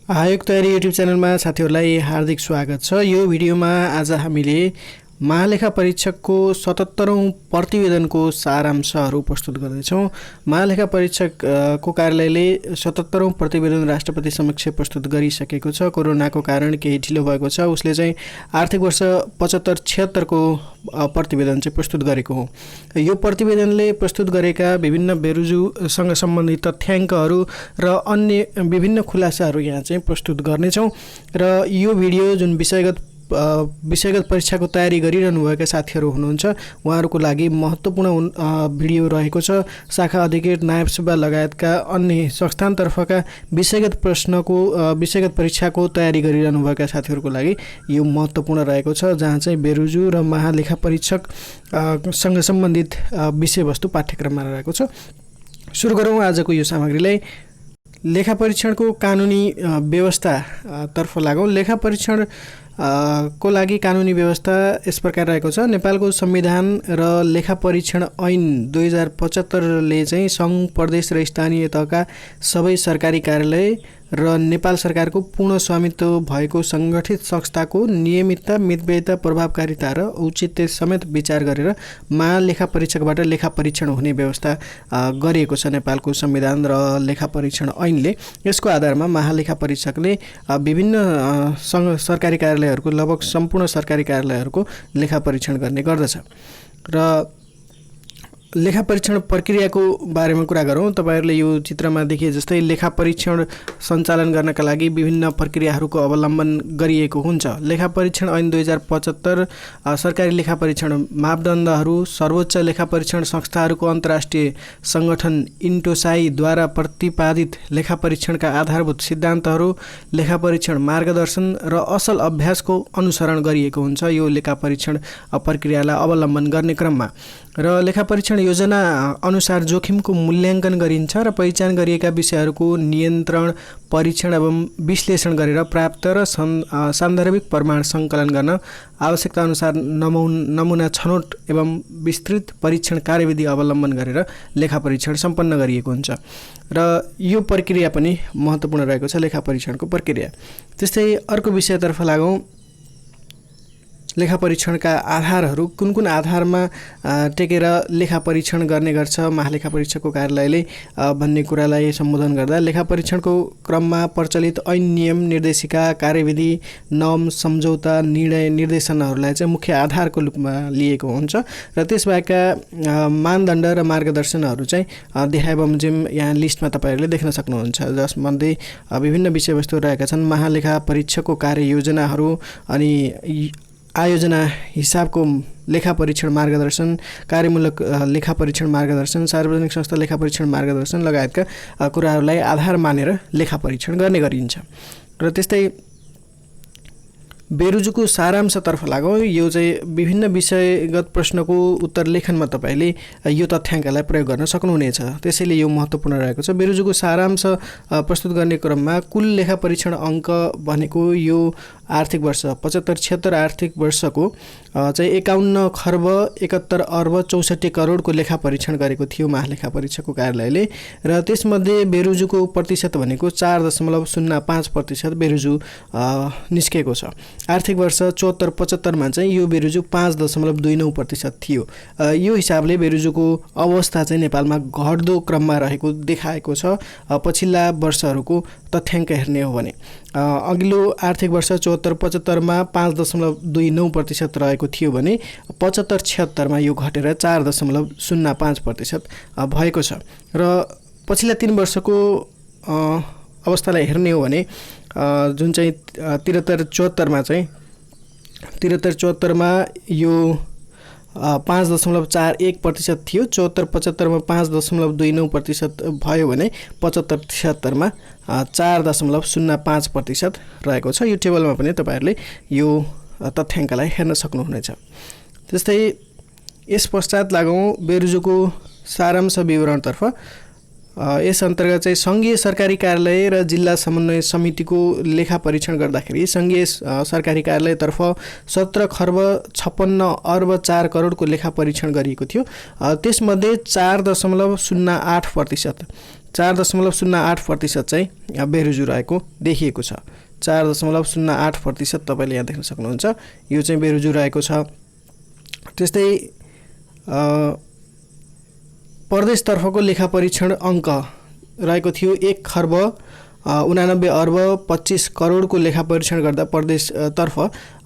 आयोग तयारी युट्युब च्यानलमा साथीहरूलाई हार्दिक स्वागत छ। यो भिडियोमा आज हामीले महालेखा परीक्षकको 77औं प्रतिवेदनको सारांशहरू प्रस्तुत गर्दैछौँ। महालेखा परीक्षकको कार्यालयले 77औं प्रतिवेदन राष्ट्रपति समक्ष प्रस्तुत गरिसकेको छ। कोरोनाको कारण केही ढिलो भएको छ। उसले चाहिँ आर्थिक वर्ष 75-76 को प्रतिवेदन चाहिँ प्रस्तुत गरेको हो। यो प्रतिवेदनले प्रस्तुत गरेका विभिन्न बेरोजुसँग सम्बन्धित तथ्याङ्कहरू र अन्य विभिन्न खुलासाहरू यहाँ चाहिँ प्रस्तुत गर्नेछौँ र यो भिडियो जुन विषयगत परीक्षाको तयारी गरिरहनुभएका साथीहरू हुनुहुन्छ उहाँहरूको लागि महत्त्वपूर्ण भिडियो रहेको छ। शाखा अधिकृत, नायब सुब्बा लगायतका अन्य संस्थानतर्फका विषयगत परीक्षाको तयारी गरिरहनुभएका साथीहरूको लागि यो महत्त्वपूर्ण रहेको छ, जहाँ चाहिँ बेरोजु र महालेखा परीक्षकसँग सम्बन्धित विषयवस्तु पाठ्यक्रममा रहेको छ। सुरु गरौँ आजको यो सामग्रीलाई। लेखा परीक्षणको कानुनी व्यवस्थातर्फ लागौँ। लेखा परीक्षण को लागि कानुनी व्यवस्था यस प्रकार रहेको छ। नेपालको संविधान र लेखा परीक्षण ऐन 2075 ले चाहिँ सङ्घ, प्रदेश र स्थानीय तहका सबै सरकारी कार्यालय र नेपाल सरकारको पूर्ण स्वामित्व भएको सङ्गठित संस्थाको नियमितता, मितव्ययिता, प्रभावकारिता र औचित्य समेत विचार गरेर महालेखा परीक्षकबाट लेखा परीक्षण हुने व्यवस्था गरिएको छ नेपालको संविधान र लेखा परीक्षण ऐनले। यसको आधारमा महालेखा परीक्षकले विभिन्न सरकारी कार्यालयहरूको लगभग सम्पूर्ण सरकारी कार्यालयहरूको लेखा परीक्षण गर्ने गर्दछ। र लेखा परीक्षण प्रक्रियाको बारेमा कुरा गरौँ। तपाईहरुले यो चित्रमा देखिए जस्तै लेखा परीक्षण सञ्चालन गर्नका लागि विभिन्न प्रक्रियाहरूको अवलम्बन गरिएको हुन्छ। लेखा परीक्षण ऐन 2075 सरकारी लेखा परीक्षण मापदण्डहरू सर्वोच्च लेखा परीक्षण संस्थाहरूको अन्तर्राष्ट्रिय संगठन इन्टोसाईद्वारा प्रतिपादित लेखा परीक्षणका आधारभूत सिद्धान्तहरू, लेखा परीक्षण मार्गदर्शन र असल अभ्यासको अनुसरण गरिएको हुन्छ यो लेखा परीक्षण प्रक्रियालाई अवलम्बन गर्ने क्रममा। र लेखा परीक्षण योजना अनुसार जोखिमको मूल्याङ्कन गरिन्छ र पहिचान गरिएका विषयहरूको नियन्त्रण, परीक्षण एवं विश्लेषण गरेर प्राप्त र सान्दर्भिक प्रमाण सङ्कलन गर्न आवश्यकता अनुसार नमुना छनौट एवं विस्तृत परीक्षण कार्यविधि अवलम्बन गरेर लेखा परीक्षण सम्पन्न गरिएको हुन्छ र यो प्रक्रिया पनि महत्त्वपूर्ण रहेको छ, लेखा परीक्षणको प्रक्रिया। त्यस्तै अर्को विषयतर्फ लागौँ। लेखा परीक्षणका आधारहरू कुन कुन आधारमा टेकेर लेखा परीक्षण गर्ने गर्छ महालेखा परीक्षकको कार्यालयले भन्ने कुरालाई सम्बोधन गर्दा लेखा परीक्षणको क्रममा प्रचलित ऐन, नियम, निर्देशिका, कार्यविधि, नम, सम्झौता, निर्णय, निर्देशनहरूलाई चाहिँ मुख्य आधारको रूपमा लिएको हुन्छ र त्यसबाहेकका मानदण्ड र मार्गदर्शनहरू चाहिँ देखाए बमोजिम यहाँ लिस्टमा तपाईहरुले देख्न सक्नुहुन्छ, जसमध्ये विभिन्न विषयवस्तु रहेका छन्। महालेखा परीक्षकको कार्ययोजनाहरू अनि आयोजना हिसाबको लेखा परीक्षण मार्गदर्शन, कार्यमूलक लेखा परीक्षण मार्गदर्शन, सार्वजनिक संस्था लेखा परीक्षण मार्गदर्शन लगायतका कुराहरूलाई आधार मानेर लेखा परीक्षण गर्ने गरिन्छ। र त्यस्तै बेरोजुको सारांशतर्फ लागौँ। यो चाहिँ विभिन्न विषयगत प्रश्नको उत्तर लेखनमा तपाईले यो तथ्याङ्कलाई प्रयोग गर्न सक्नुहुनेछ, त्यसैले यो महत्त्वपूर्ण रहेको छ। बेरोजुको सारांश प्रस्तुत गर्ने क्रममा कुल लेखा परीक्षण अङ्क भनेको यो आर्थिक वर्ष 75-76 आर्थिक वर्षको चाहिँ 51 खर्ब 71 अर्ब 64 करोडको लेखा परीक्षण गरेको थियो महालेखा परीक्षकको कार्यालयले र त्यसमध्ये बेरोजुको प्रतिशत भनेको 4.05% बेरोजु निस्केको छ। आर्थिक वर्ष 74-75 मा चाहिँ यो बेरोजु 5.29% थियो। यो हिसाबले बेरोजुको अवस्था चाहिँ नेपालमा घट्दो क्रममा रहेको देखाएको छ पछिल्ला वर्षहरूको तथ्याङ्क हेर्ने हो भने। अघिल्लो आर्थिक वर्ष 74-75 मा 5.29% रहेको थियो भने 75-76 मा यो घटेर 4.05% भएको छ। र पछिल्ला 3 वर्षको अवस्थालाई हेर्ने हो भने जुन चाहिँ 73-74 मा चाहिँ 73-74 मा यो 5.41% थियो, 74-75 मा 5.29% भयो भने 75-76 मा 4.05% रहेको छ। यो टेबलमा पनि तपाईहरुले यो तथ्याङ्कलाई हेर्न सक्नुहुनेछ। त्यस्तै यस पश्चात लागौँ बेरोजुको सारांश विवरणतर्फ। यस अन्तर्गत चाहिँ सङ्घीय सरकारी कार्यालय र जिल्ला समन्वय समितिको लेखा परीक्षण गर्दाखेरि सङ्घीय सरकारी कार्यालयतर्फ 17 खर्ब 56 अर्ब 4 करोडको लेखा परीक्षण गरिएको थियो। त्यसमध्ये 4.08% 4.08% चाहिँ बेरोजु रहेको देखिएको छ। 4.08% तपाईले यहाँ देख्न सक्नुहुन्छ, यो चाहिँ बेरोजु रहेको छ। त्यस्तै प्रदेशतर्फको लेखा परीक्षण अङ्क रहेको थियो 1,89,25,00,00,000 को लेखा परीक्षण गर्दा प्रदेशतर्फ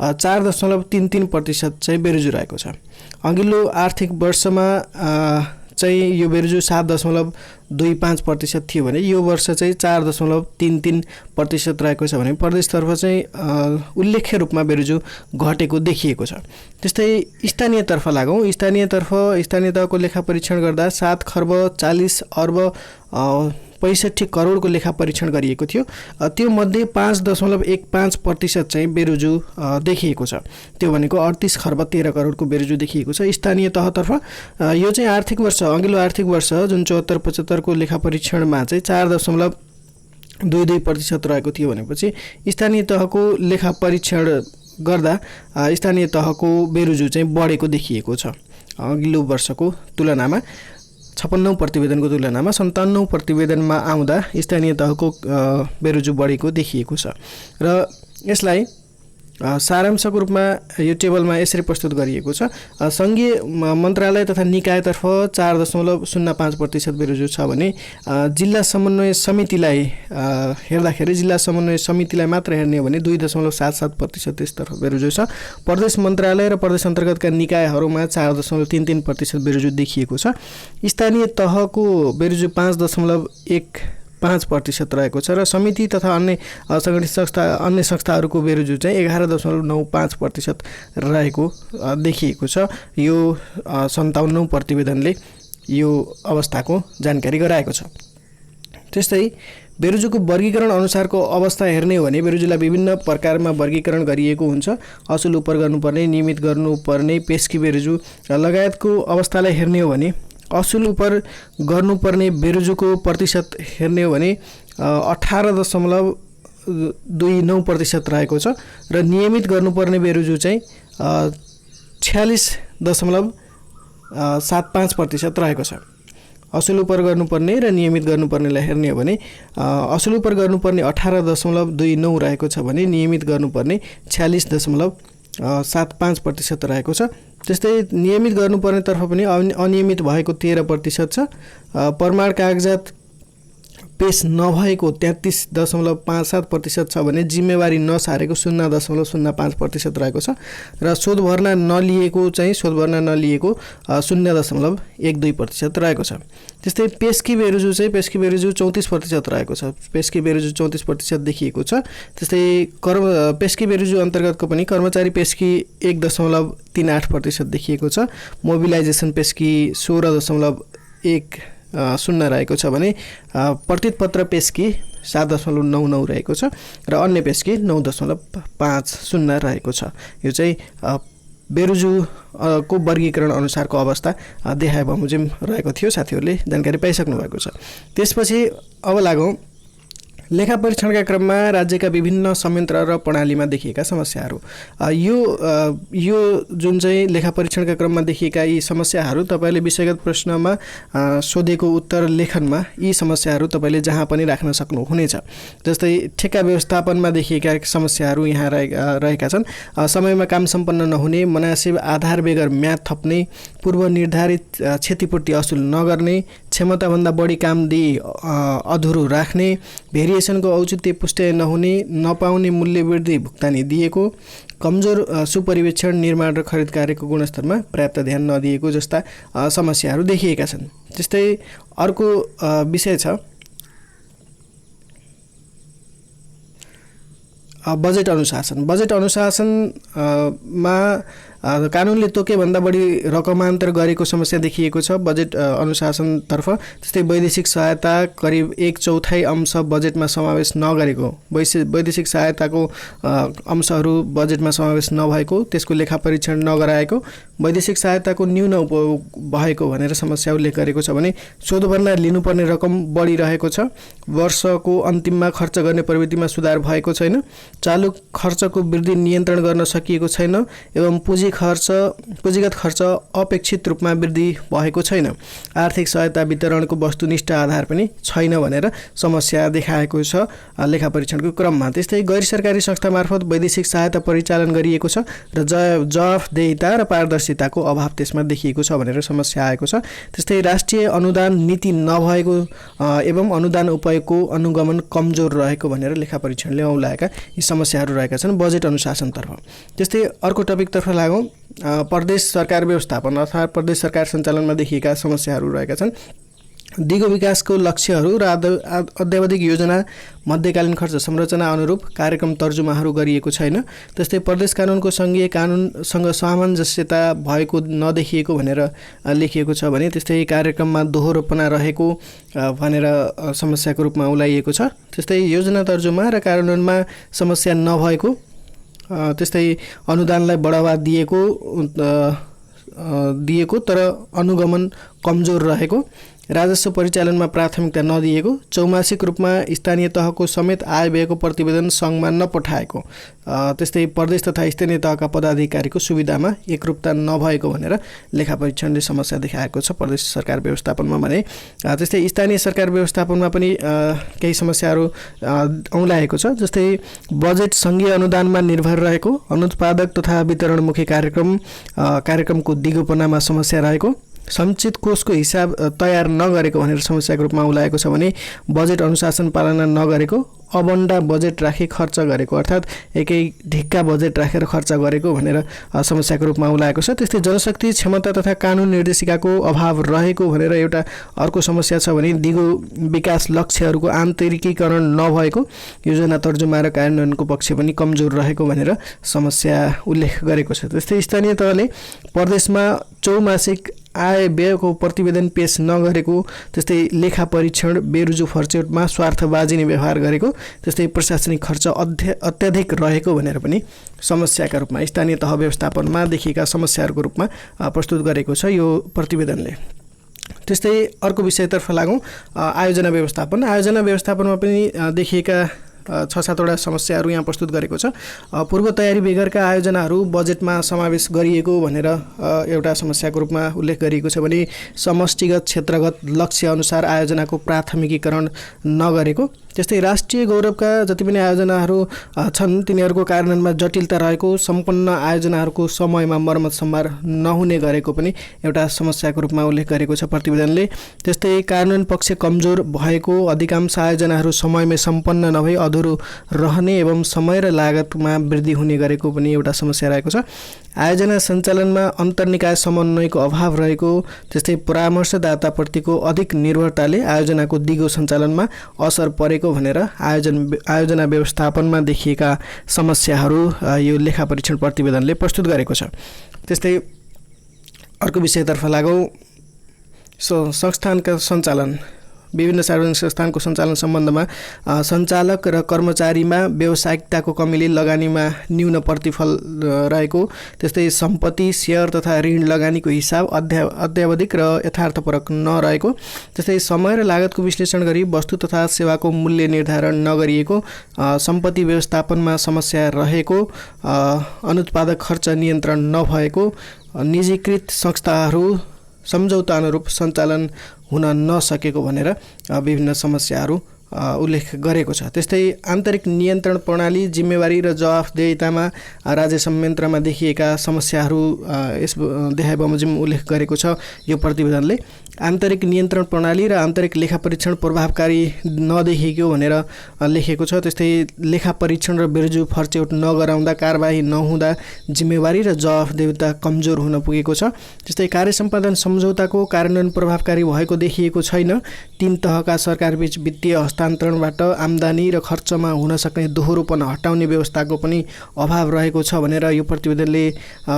4.33% चाहिँ बेरोजु रहेको छ। अघिल्लो आर्थिक वर्षमा चाहिँ यो बेरोजु 7.25% थियो भने यो वर्ष चाहिँ 4.33% रहेको छ भने प्रदेशतर्फ चाहिँ उल्लेख्य रूपमा बेरोजु घटेको देखिएको छ। त्यस्तै स्थानीयतर्फ लागौँ। स्थानीय तहको लेखा परीक्षण गर्दा 7,40,65,00,00,000 को लेखा परीक्षण गरिएको थियो। त्यो मध्ये 5.15% चाहिँ बेरोजु देखिएको छ। त्यो भनेको 38,13,00,00,000 को बेरोजु देखिएको छ स्थानीय तहतर्फ। यो चाहिँ अघिल्लो आर्थिक वर्ष जुन 74-75 को लेखा परीक्षणमा चाहिँ 4.22% रहेको थियो भनेपछि स्थानीय तहको लेखा परीक्षण गर्दा स्थानीय तहको बेरोजु चाहिँ बढेको देखिएको छ। अघिल्लो वर्षको तुलनामा 56 प्रतिवेदनको तुलनामा 97 प्रतिवेदनमा आउँदा स्थानीय तहको बेरोजु बढेको देखिएको छ। र यसलाई सारांशको रूपमा यो टेबलमा यसरी प्रस्तुत गरिएको छ। संघीय मन्त्रालय तथा निकायतर्फ 4.05% बेरोजु छ भने जिल्ला समन्वय समितिलाई हेर्दाखेरि जिल्ला समन्वय समितिलाई मात्र हेर्ने हो भने 2.77% त्यसतर्फ बेरोजु छ। प्रदेश मन्त्रालय र प्रदेश अन्तर्गतका निकायहरूमा 4.33% बेरोजु देखिएको छ। स्थानीय तहको बेरोजु 5.15% रहेको छ र समिति तथा अन्य असंगठित अन्य संस्थाहरूको बेरोजु चाहिँ 11.95% रहेको देखिएको छ। यो 57 प्रतिवेदनले यो अवस्थाको जानकारी गराएको छ। त्यस्तै बेरोजुको वर्गीकरण अनुसारको अवस्था हेर्ने हो भने बेरोजुलाई विभिन्न प्रकारमा वर्गीकरण गरिएको हुन्छ। असुल उपर गर्नुपर्ने, नियमित गर्नुपर्ने, पेस्की बेरोजु लगायतको अवस्थालाई हेर्ने हो भने असुल उपर गर्नुपर्ने बेरोजुको प्रतिशत हेर्ने हो भने 18.29% रहेको छ र नियमित गर्नुपर्ने बेरोजु चाहिँ 46.75% रहेको छ। असुल उपर गर्नुपर्ने र नियमित गर्नुपर्नेलाई हेर्ने हो भने असुल उपर गर्नुपर्ने 18.29 रहेको छ भने नियमित गर्नुपर्ने 46.75% रहेको छ। त्यस्तै नियमित गर्नुपर्ने तर्फ पनि अनियमित भएको 13% छ। प्रमाण कागजात पेश नभएको 33.57% छ भने जिम्मेवारी नसारेको 0.05% रहेको छ र शोध भर्ना नलिएको 0.12% रहेको छ। त्यस्तै पेस्की बेरोजु 34% रहेको छ। पेस्की बेरोजु 34% देखिएको छ। त्यस्तै पेस्की बेरोजु अन्तर्गतको पनि कर्मचारी पेस्की 1.38% देखिएको छ। मोबिलाइजेसन पेस्की 16.10 रहेको छ भने प्रतीत पत्र पेस्की 7.99 रहेको छ र अन्य पेस्की 9.50 रहेको छ। यो चाहिँ बेरोजु को वर्गीकरण अनुसारको अवस्था देखाए बमोजिम रहेको थियो। साथीहरूले जानकारी पाइसक्नु भएको छ। त्यसपछि अब लागौँ लेखा परीक्षणका क्रममा राज्यका विभिन्न संयन्त्र र प्रणालीमा देखिएका समस्याहरू। यो जुन चाहिँ लेखा परीक्षणका क्रममा देखिएका यी समस्याहरू तपाईले विषयगत प्रश्नमा सोधेको उत्तर लेखनमा यी समस्याहरू तपाईले जहाँ पनि राख्न सक्नुहुनेछ। जस्तै ठेक्का व्यवस्थापनमा देखिएका समस्याहरू यहाँ रहेका छन्। समयमा काम सम्पन्न नहुने, मनासिब आधार बेगर म्याद थप्ने, पूर्व निर्धारित क्षतिपूर्ति असुल नगर्ने, क्षमताभन्दा बढी काम दिई अधुरो राख्ने, भेरिएसनको औचित्य पुष्टि नहुने, नपाउने मूल्य वृद्धि भुक्तानी दिएको, कमजोर सुपरिवेक्षण, निर्माण र खरिद कार्यको गुणस्तरमा पर्याप्त ध्यान नदिएको जस्ता समस्याहरू देखिएका छन्। त्यस्तै अर्को विषय छ बजेट अनुशासन। बजेट अनुशासनमा कानुनले तोके भन्दा बढी रकमान्तर गरेको समस्या देखिएको छ बजेट अनुशासनतर्फ। त्यस्तै वैदेशिक सहायता करिब 1/4 अंश बजेटमा समावेश नगरेको, वैदेशिक सहायताको अंशहरू बजेटमा समावेश नभएको, त्यसको लेखा परीक्षण नगराएको, वैदेशिक सहायताको न्यून उपयोग भएको भनेर समस्या उल्लेख गरेको छ भने शोधभन्दा लिनुपर्ने रकम बढिरहेको छ, वर्षको अन्तिममा खर्च गर्ने प्रवृत्तिमा सुधार भएको छैन, चालु खर्चको वृद्धि नियन्त्रण गर्न सकिएको छैन एवं पुँजी पुँजीगत खर्च अपेक्षित रूपमा वृद्धि भएको छैन। आर्थिक सहायता वितरणको वस्तुनिष्ठ आधार पनि छैन भनेर समस्या देखाएको छ लेखा परीक्षणको क्रममा। त्यस्तै गैर सरकारी संस्था मार्फत वैदेशिक सहायता परिचालन गरिएको छ र जवाफदेहिता र पारदर्शिताको अभाव त्यसमा देखिएको छ भनेर समस्या आएको छ। त्यस्तै राष्ट्रिय अनुदान नीति नभएको एवं अनुदान उपयोगको अनुगमन कमजोर रहेको भनेर लेखा परीक्षणले औलाएका यी समस्याहरू रहेका छन् बजेट अनुशासनतर्फ। त्यस्तै अर्को टपिकतर्फ लागौँ, प्रदेश सरकार व्यवस्थापन अर्थात् प्रदेश सरकार सञ्चालनमा देखिएका समस्याहरू रहेका छन्। दिगो विकासको लक्ष्यहरू र अद्यावधिक योजना मध्यकालीन खर्च संरचना अनुरूप कार्यक्रम तर्जुमाहरू गरिएको छैन। त्यस्तै प्रदेश कानुनको सङ्घीय कानुनसँग सामञ्जस्यता भएको नदेखिएको भनेर लेखिएको छ भने त्यस्तै कार्यक्रममा दोहोरोपना रहेको भनेर समस्याको रूपमा उलाइएको छ। त्यस्तै योजना तर्जुमा र कार्यान्वयनमा समस्या नभएको, त्यस्तै अनुदानलाई बढावा दिएको तर अनुगमन कमजोर रहेको, राजस्व परिचालनमा प्राथमिकता नदिएको, चौमासिक रूपमा स्थानीय तहको समेत आय व्ययको प्रतिवेदन सङ्घमा नपठाएको, त्यस्तै प्रदेश तथा स्थानीय तहका पदाधिकारीको सुविधामा एकरूपता नभएको भनेर लेखा परीक्षणले समस्या देखाएको छ प्रदेश सरकार व्यवस्थापनमा भने। त्यस्तै स्थानीय सरकार व्यवस्थापनमा पनि केही समस्याहरू औलाएको छ। जस्तै बजेट सङ्घीय अनुदानमा निर्भर रहेको, अनुत्पादक तथा वितरणमुखी कार्यक्रमको दिगोपनामा समस्या रहेको, सञ्चित कोषको हिसाब तयार नगरेको भनेर समस्याको रूपमा उलाएको छ भने बजेट अनुशासन पालना नगरेको, अबन्डा बजेट राखी खर्च गरेको अर्थात् एकै ढिक्का बजेट राखेर खर्च गरेको भनेर समस्याको रूपमा उलाएको छ। त्यस्तै जनशक्ति क्षमता तथा कानुन निर्देशिकाको अभाव रहेको भनेर एउटा अर्को समस्या छ भने दिगो विकास लक्ष्यहरूको आन्तरिकीकरण नभएको, योजना तर्जुमा र कार्यान्वयनको पक्ष पनि कमजोर रहेको भनेर समस्या उल्लेख गरेको छ। त्यस्तै स्थानीय तहले प्रदेशमा चौमासिक आय व्ययको प्रतिवेदन पेश नगरेको, त्यस्तै लेखा परीक्षण बेरुजु फर्चेटमा स्वार्थबाजी नै व्यवहार गरेको, त्यस्तै प्रशासनिक खर्च अत्याधिक रहेको भनेर पनि समस्याका रूपमा स्थानीय तह व्यवस्थापनमा देखिएका समस्याहरूको रूपमा प्रस्तुत गरेको छ यो प्रतिवेदनले। त्यस्तै अर्को विषयतर्फ लागौँ, आयोजना व्यवस्थापन। आयोजना व्यवस्थापनमा पनि देखिएका 6-7वटा समस्याहरू यहाँ प्रस्तुत गरेको छ। पूर्व तयारी बेगरका आयोजनाहरू बजेटमा समावेश गरिएको भनेर एउटा समस्याको रूपमा उल्लेख गरिएको छ भने समष्टिगत क्षेत्रगत लक्ष्य अनुसार आयोजनाको प्राथमिकीकरण नगरेको, त्यस्तै राष्ट्रिय गौरवका जति पनि आयोजनाहरू छन् तिनीहरूको कार्यान्वयनमा जटिलता रहेको, सम्पन्न आयोजनाहरूको समयमा मर्मत सम्भार नहुने गरेको पनि एउटा समस्याको रूपमा उल्लेख गरेको छ प्रतिवेदनले। त्यस्तै कार्यान्वयन पक्ष कमजोर भएको, अधिकांश आयोजनाहरू समयमै सम्पन्न नभई अधुरो रहने एवं समय र लागतमा वृद्धि हुने गरेको पनि एउटा समस्या रहेको छ। आयोजना सञ्चालनमा अन्तर्निकाय समन्वयको अभाव रहेको, त्यस्तै परामर्शदाताप्रतिको अधिक निर्भरताले आयोजनाको दिगो सञ्चालनमा असर परेको भनेर आयोजना व्यवस्थापनमा देखिएका समस्याहरू यो लेखा परीक्षण प्रतिवेदनले प्रस्तुत गरेको छ। त्यस्तै अर्को विषयतर्फ लागौँ, संस्थानका सञ्चालन। विभिन्न सार्वजनिक संस्थानको सञ्चालन सम्बन्धमा सञ्चालक र कर्मचारीमा व्यावसायिकताको कमीले लगानीमा न्यून प्रतिफल रहेको, त्यस्तै सम्पत्ति सेयर तथा ऋण लगानीको हिसाब अद्यावधिक र यथार्थपरक नरहेको, त्यस्तै समय र लागतको विश्लेषण गरी वस्तु तथा सेवाको मूल्य निर्धारण नगरिएको, सम्पत्ति व्यवस्थापनमा समस्या रहेको, अनुत्पादक खर्च नियन्त्रण नभएको, निजीकृत संस्थाहरू सम्झौता अनुरूप सञ्चालन हुन नसकेको भनेर विभिन्न समस्याहरू उल्लेख गरेको छ। त्यस्तै आन्तरिक नियन्त्रण प्रणाली, जिम्मेवारी र जवाफदेहितामा राज्य संयन्त्रमा देखिएका समस्याहरू यस देखाइ बमोजिम उल्लेख गरेको छ यो प्रतिवेदनले। आन्तरिक नियन्त्रण प्रणाली र आन्तरिक लेखा परीक्षण प्रभावकारी नदेखिएको भनेर लेखेको छ। त्यस्तै लेखा परीक्षण र बेरुजु फर्चेट नगराउँदा, कारबाही नहुँदा जिम्मेवारी र जवाफदेहिता कमजोर हुन पुगेको छ। त्यस्तै कार्य सम्पादन सम्झौताको कार्यान्वयन प्रभावकारी भएको देखिएको छैन। 3 तहका सरकारबीच वित्तीय हस्तान्तरणबाट आम्दानी र खर्चमा हुन सक्ने दोहोरोपन हटाउने व्यवस्थाको पनि अभाव रहेको छ भनेर यो प्रतिवेदनले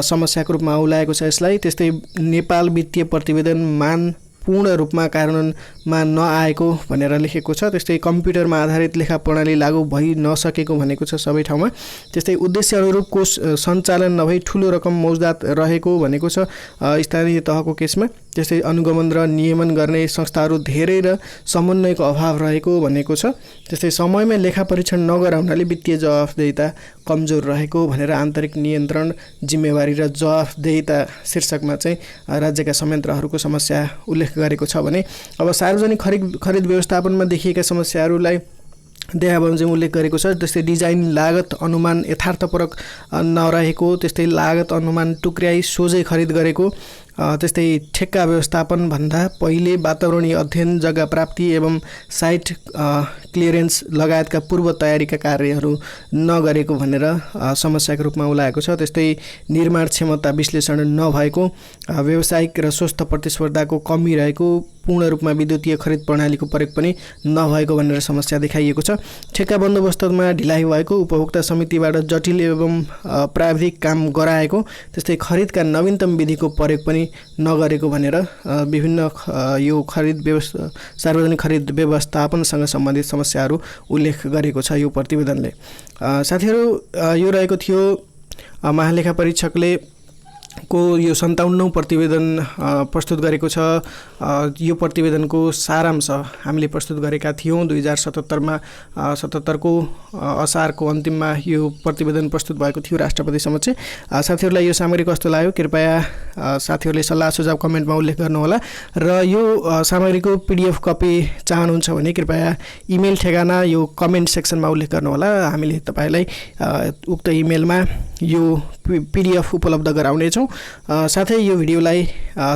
समस्याको रूपमा औलाएको छ यसलाई। त्यस्तै नेपाल वित्तीय प्रतिवेदन मान पूर्ण रूपमा कार्यान्वयन मा नआएको भनेर लेखेको छ। त्यस्तै कम्प्युटरमा आधारित लेखा प्रणाली लागू भइ नसकेको भनेको छ सबै ठाउँमा। त्यस्तै उद्देश्य अनुरूप कोष सञ्चालन नभई ठूलो रकम मौजदात रहेको भनेको छ स्थानीय तहको केसमा। त्यस्तै अनुगमन र नियमन गर्ने संस्थाहरू धेरै र समन्वयको अभाव रहेको भनेको छ। त्यस्तै समयमै लेखा परीक्षण नगराउनाले वित्तीय जवाफदेहिता कमजोर रहेको भनेर आन्तरिक नियन्त्रण जिम्मेवारी र जवाफदेहिता शीर्षकमा चाहिँ राज्यका संयन्त्रहरूको समस्या उल्लेख गरेको छ भने अब सार्वजनिक खरिद व्यवस्थापनमा देखिएका समस्याहरूलाई देखावन चाहिँ उल्लेख गरेको छ। त्यस्तै डिजाइन लागत अनुमान यथार्थपरक नरहेको, त्यस्तै लागत अनुमान टुक्र्याई सोझै खरिद गरेको, त्यस्तै ठेक्का व्यवस्थापन भन्दा पहिले वातावरणीय अध्ययन, जग्गा प्राप्ति एवं साइट क्लियरेन्स लगायतका पूर्व तयारीका कार्यहरू नगरेको भनेर समस्याको रूपमा उलाएको छ। त्यस्तै निर्माण क्षमता विश्लेषण नभएको, व्यावसायिक र स्वस्थ प्रतिस्पर्धाको कमी रहेको, पूर्ण रूपमा विद्युतीय खरिद प्रणालीको प्रयोग पनि नभएको भनेर समस्या देखाइएको छ। ठेक्का बन्दोबस्तमा ढिलाइ भएको, उपभोक्ता समितिबाट जटिल एवं प्राविधिक काम गराएको, त्यस्तै खरिदका नवीनतम विधिको प्रयोग पनि नगरेको भनेर विभिन्न यो सार्वजनिक खरिद व्यवस्थापनसँग सम्बन्धित समस्याहरू उल्लेख गरेको छ यो प्रतिवेदनले। साथीहरू, यो रहेको थियो महालेखा परीक्षकले को यो 57औं प्रतिवेदन प्रस्तुत गरेको छ। यो प्रतिवेदनको सारांश हामीले प्रस्तुत गरेका थियौँ 2077 को असारको अन्तिममा यो प्रतिवेदन प्रस्तुत भएको थियो राष्ट्रपति समक्ष। साथीहरूलाई यो सामग्री कस्तो लाग्यो कृपया साथीहरूले सल्लाह सुझाव कमेन्टमा उल्लेख गर्नुहोला र यो सामग्रीको PDF कपी चाहनुहुन्छ भने कृपया इमेल ठेगाना यो कमेन्ट सेक्सनमा उल्लेख गर्नुहोला। हामीले तपाईलाई उक्त इमेलमा यो PDF उपलब्ध गराउनेछौँ। साथै यो भिडियोलाई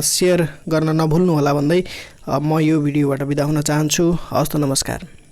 सेयर गर्न नभुल्नुहोला भन्दै म यो भिडियोबाट बिदा हुन चाहन्छु। हस्त नमस्कार।